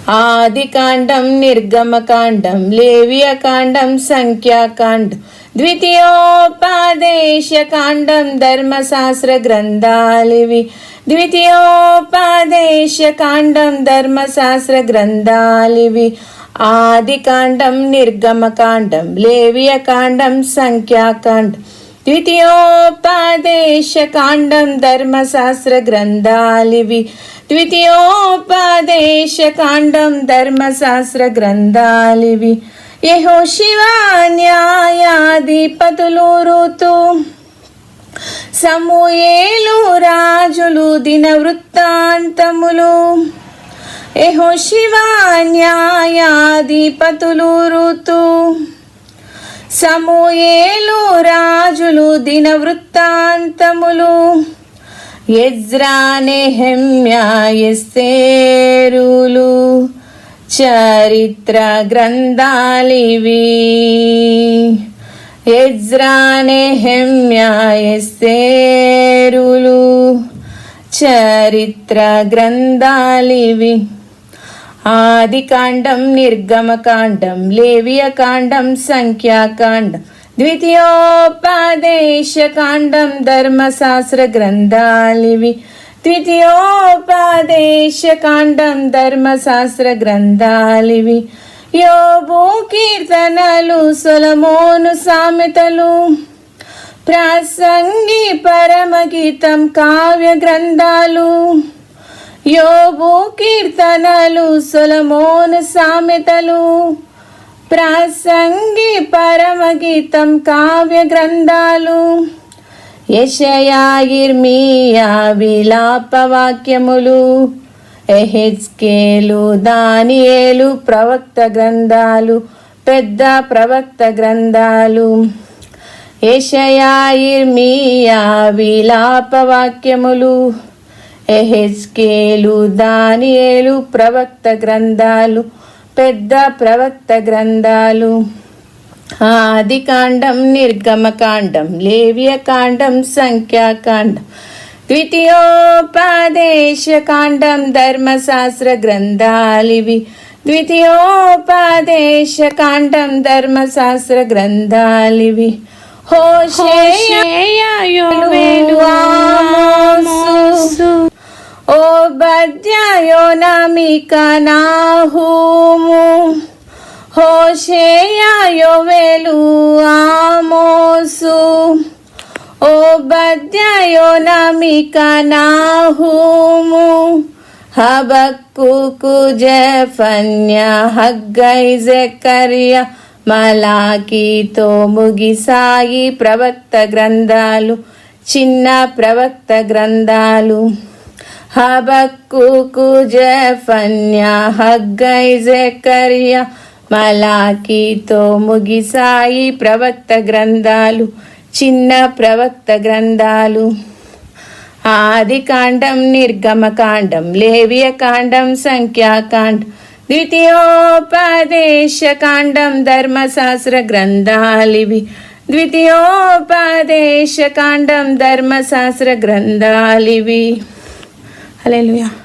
ఆదికాండం, నిర్గమకాండం, లేవియకాండం, సంఖ్యాకాండం, ద్వితీయోపదేశకాండం, ధర్మశాస్త్ర గ్రంథాలివి. ద్వితీయోపదేశకాండం, ధర్మశాస్త్ర గ్రంథాలివి. ఆదికాండం, నిర్గమకాండం, లేవియకాండం, సంఖ్యాకాండం, ద్వితీయోపదేశకాండం, ధర్మశాస్త్ర గ్రంథాలివి. ద్వితీయోపదేశకాండం, ధర్మశాస్త్ర గ్రంథాలివి. యెహోషువ న్యాయాధిపతులు, ఋతు, సమూయేలు, రాజులు, దినవృత్తాంతములు. యెహోషువ న్యాయాధిపతులు, ఋతు, సమూయేలు, రాజులు, దినవృత్తాంతములు. ఎజ్రా, నెహెమ్యా, ఎస్తేరులు, చరిత్ర గ్రంథాలివి. ఎజ్రా, నెహెమ్యా, ఎస్తేరులు, చరిత్ర గ్రంథాలివి. ఆదికాండం, నిర్గమకాండం, లేవియకాండం, సంఖ్యాకాండం, ద్వితీయోపదేశకాండం, ధర్మశాస్త్ర గ్రంథాలివి. ద్వితీయోపదేశకాండం, ధర్మశాస్త్ర గ్రంథాలివి. యోబు, కీర్తనలు, సొలొమోను సామెతలు, ప్రసంగి, పరమగీతం, కావ్య గ్రంథాలు. యోబు, కీర్తనలు, సొలొమోను సామెతలు, ప్రసంగి, పరమగీతం, కావ్య గ్రంథాలు. యెషయా, యిర్మీయా, విలాప వాక్యములు. యెహెజ్కేలు, దానియేలు, ప్రవక్త గ్రంథాలు, పెద్ద ప్రవక్త గ్రంథాలు. యెషయా, యిర్మీయా, విలాప వాక్యములు. యెహెజ్కేలు, దానియేలు, ప్రవక్త గ్రంథాలు, పెద్ద ప్రవక్త గ్రంథాలు. ఆదికాండం, నిర్గమకాండం, లేవియకాండం, సంఖ్యాకాండం, ద్వితీయోపదేశకాండం, ధర్మశాస్త్ర గ్రంథాలివి. ద్వితీయోపదేశకాండం, ధర్మశాస్త్ర గ్రంథాలివి. హోషేయ, యోవేలు, ఆమోసు, ఓబద్యా, యోనా, మీకా, నాహూము. హోషేయ, యోవేలు, ఆమోసు, ఓబద్యా, యోనా, మీకా, నాహూము. హబక్కూకు, జెఫన్యా, హగ్గై, జెకర్యా, మలాకీతో ముగిసాయి ప్రవక్త గ్రంథాలు, చిన్న ప్రవక్త గ్రంథాలు. హబక్కూకు, జెఫన్యా, హగ్గై, జెకర్యా, మలాకీతో ముగిసాయి ప్రవక్త గ్రంథాలు, చిన్న ప్రవక్త గ్రంథాలు. ఆదికాండం, నిర్గమకాండం, లేవియకాండం, సంఖ్యాకాండం, ద్వితీయోపదేశకాండం, ధర్మశాస్త్ర గ్రంథాలివి. ద్వితీయోపదేశకాండం, ధర్మశాస్త్ర గ్రంథాలివి. హల్లెలూయా.